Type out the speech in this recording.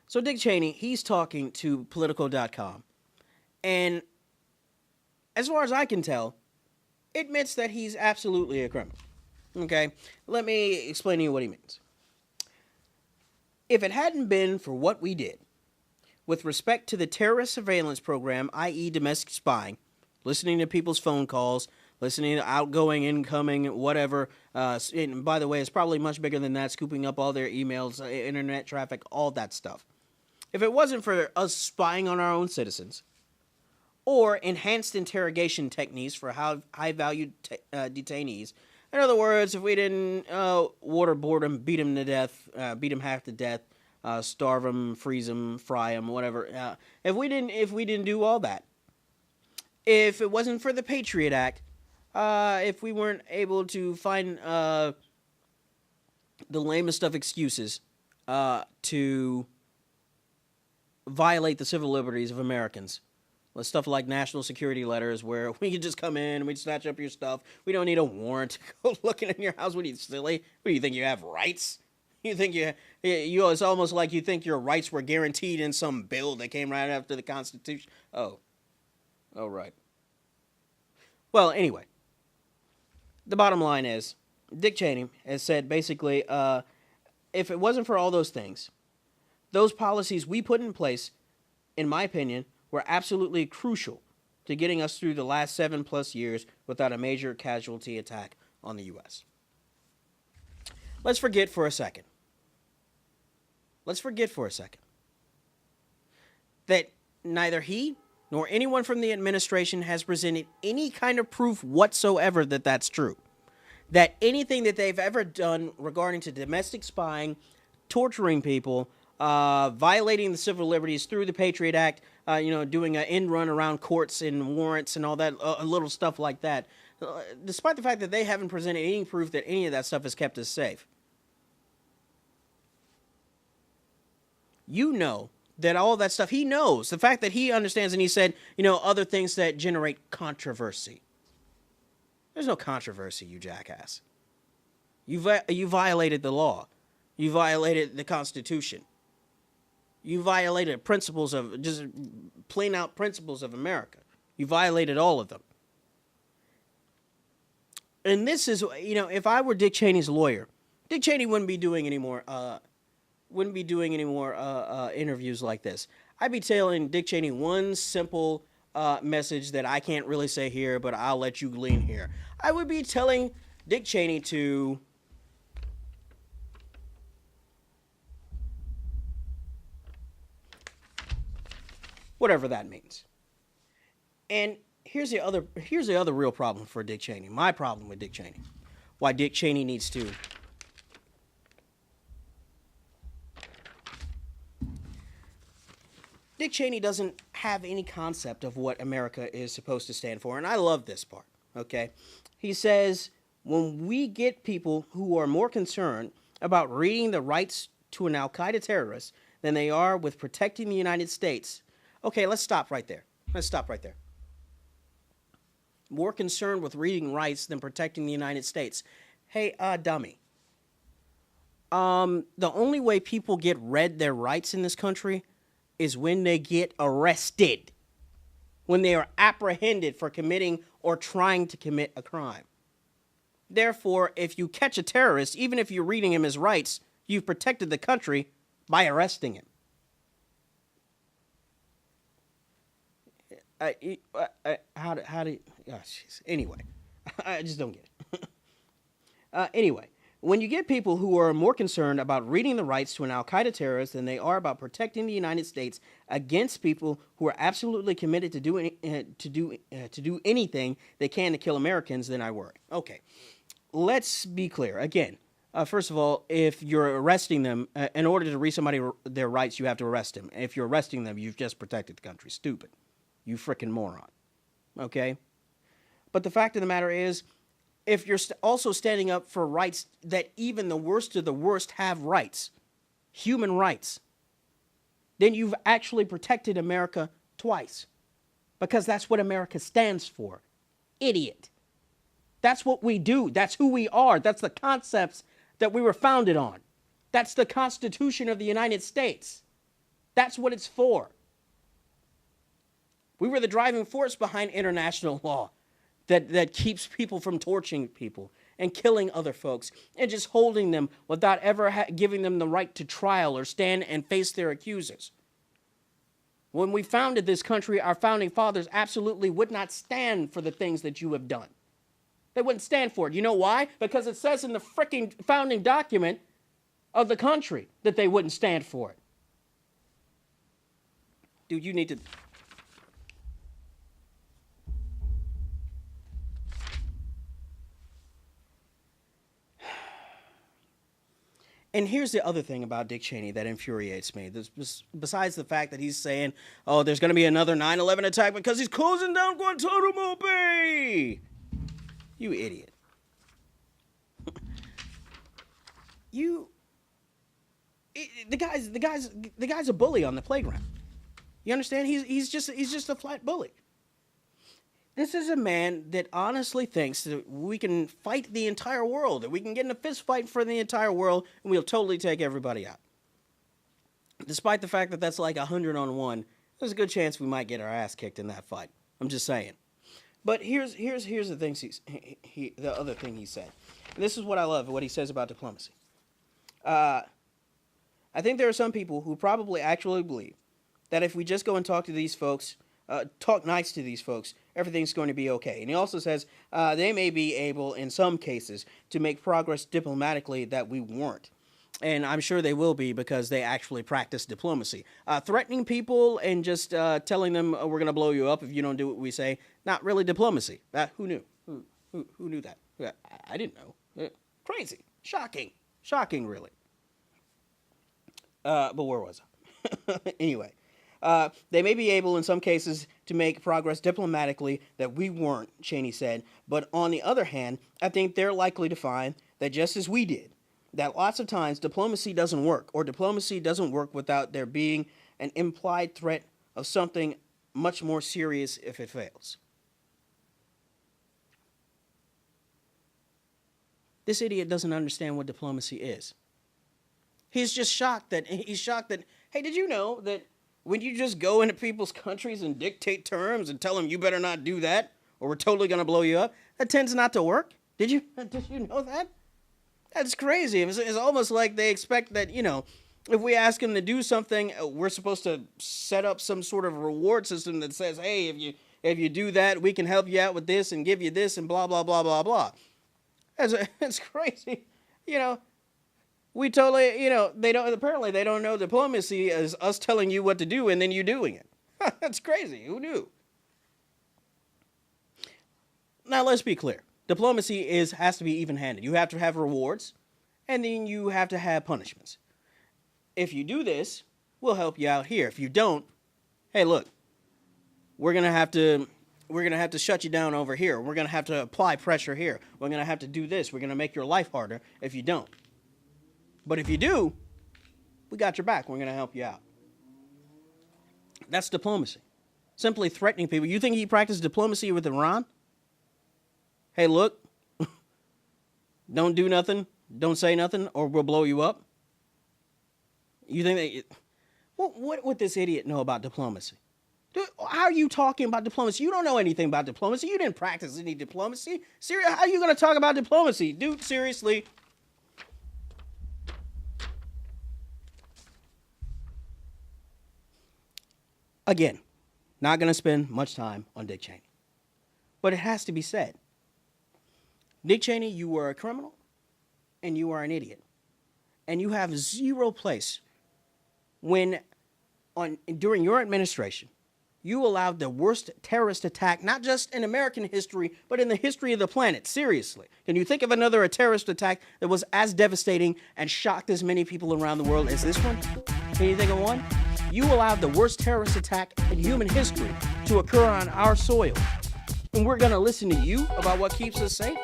So Dick Cheney, he's talking to Politico.com, and as far as I can tell, admits that he's absolutely a criminal. Okay, let me explain to you what he means. If it hadn't been for what we did with respect to the terrorist surveillance program, i.e., domestic spying, listening to people's phone calls, listening to outgoing, incoming, whatever. And by the way, it's probably much bigger than that, scooping up all their emails, internet traffic, all that stuff. If it wasn't for us spying on our own citizens, or enhanced interrogation techniques for high-value detainees, in other words, if we didn't waterboard them, beat them to death, beat them half to death, starve them, freeze them, fry them, whatever. If we didn't do all that, if it wasn't for the Patriot Act, if we weren't able to find the lamest of excuses to violate the civil liberties of Americans, with stuff like national security letters where we can just come in and we snatch up your stuff. We don't need a warrant to go looking in your house. What are you, silly? What do you think, you have rights? You think it's almost like you think your rights were guaranteed in some bill that came right after the Constitution. Oh, right. Well, anyway, the bottom line is Dick Cheney has said basically, if it wasn't for all those things, those policies we put in place, in my opinion, were absolutely crucial to getting us through the last 7+ years without a major casualty attack on the U.S. Let's forget for a second that neither he nor anyone from the administration has presented any kind of proof whatsoever that that's true. That anything that they've ever done regarding to domestic spying, torturing people, violating the civil liberties through the Patriot Act, doing an end run around courts and warrants and all that little stuff like that, despite the fact that they haven't presented any proof that any of that stuff has kept us safe. You know that all that stuff, he knows. The fact that he understands, and he said, other things that generate controversy. There's no controversy, you jackass. You violated the law. You violated the Constitution. You violated principles of, just plain out principles of America. You violated all of them. And this is, if I were Dick Cheney's lawyer, Dick Cheney wouldn't be doing any more interviews like this. I'd be telling Dick Cheney one simple message that I can't really say here, but I'll let you glean here. I would be telling Dick Cheney to whatever that means. And here's the other real problem for Dick Cheney. My problem with Dick Cheney. Why Dick Cheney needs to Dick Cheney doesn't have any concept of what America is supposed to stand for, and I love this part, okay? He says, when we get people who are more concerned about reading the rights to an al-Qaeda terrorist than they are with protecting the United States. Okay, let's stop right there. More concerned with reading rights than protecting the United States. Hey, dummy. The only way people get read their rights in this country is when they get arrested, when they are apprehended for committing or trying to commit a crime. Therefore, if you catch a terrorist, even if you're reading him his rights, you've protected the country by arresting him. Anyway, I just don't get it. Anyway, when you get people who are more concerned about reading the rights to an al-Qaeda terrorist than they are about protecting the United States against people who are absolutely committed to do anything they can to kill Americans, then I worry. Okay, let's be clear. Again, first of all, if you're arresting them, in order to read somebody their rights, you have to arrest them. If you're arresting them, you've just protected the country. Stupid. You frickin' moron. Okay? But the fact of the matter is, if you're also standing up for rights that even the worst of the worst have rights, human rights, then you've actually protected America twice. Because that's what America stands for. Idiot. That's what we do. That's who we are. That's the concepts that we were founded on. That's the Constitution of the United States. That's what it's for. We were the driving force behind international law that keeps people from torturing people and killing other folks and just holding them without ever giving them the right to trial or stand and face their accusers. When we founded this country, our founding fathers absolutely would not stand for the things that you have done. They wouldn't stand for it. You know why? Because it says in the freaking founding document of the country that they wouldn't stand for it. Dude, you need to... And here's the other thing about Dick Cheney that infuriates me. Besides the fact that he's saying, oh, there's going to be another 9/11 attack because he's closing down Guantanamo Bay. You idiot. The guy's a bully on the playground. You understand? He's just a flat bully. This is a man that honestly thinks that we can fight the entire world, that we can get in a fist fight for the entire world, and we'll totally take everybody out. Despite the fact that that's like 100 on 1, there's a good chance we might get our ass kicked in that fight. I'm just saying. But here's the things the other thing he said. And this is what I love, what he says about diplomacy. I think there are some people who probably actually believe that if we just go and talk to these folks, talk nice to these folks, everything's going to be okay. And he also says they may be able, in some cases, to make progress diplomatically that we weren't. And I'm sure they will be because they actually practice diplomacy. Threatening people and just telling them we're going to blow you up if you don't do what we say, not really diplomacy. Who knew? Who knew that? I didn't know. Crazy. Shocking, really. But where was I? Anyway. They may be able, in some cases, to make progress diplomatically that we weren't, Cheney said. But on the other hand, I think they're likely to find that just as we did, that lots of times diplomacy doesn't work, or diplomacy doesn't work without there being an implied threat of something much more serious if it fails. This idiot doesn't understand what diplomacy is. He's shocked that, hey, did you know that when you just go into people's countries and dictate terms and tell them you better not do that or we're totally going to blow you up, that tends not to work? Did you know that? That's crazy. It's almost like they expect that, if we ask them to do something, we're supposed to set up some sort of reward system that says, hey, if you do that, we can help you out with this and give you this and blah, blah, blah, blah, blah. It's crazy. We totally, they don't know diplomacy as us telling you what to do and then you doing it. That's crazy. Who knew? Now, let's be clear. Diplomacy has to be even-handed. You have to have rewards, and then you have to have punishments. If you do this, we'll help you out here. If you don't, hey, look, we're gonna have to shut you down over here. We're gonna have to apply pressure here. We're gonna have to do this. We're gonna make your life harder if you don't. But if you do, we got your back. We're gonna help you out. That's diplomacy. Simply threatening people. You think he practiced diplomacy with Iran? Hey, look, don't do nothing, don't say nothing, or we'll blow you up. You think that? What would this idiot know about diplomacy? Dude, how are you talking about diplomacy? You don't know anything about diplomacy. You didn't practice any diplomacy. Seriously, how are you going to talk about diplomacy? Dude, seriously. Again, not going to spend much time on Dick Cheney. But it has to be said. Dick Cheney, you were a criminal, and you are an idiot. And you have zero place when, during your administration, you allowed the worst terrorist attack, not just in American history, but in the history of the planet. Seriously. Can you think of another terrorist attack that was as devastating and shocked as many people around the world as this one? Can you think of one? You allowed the worst terrorist attack in human history to occur on our soil. And we're going to listen to you about what keeps us safe?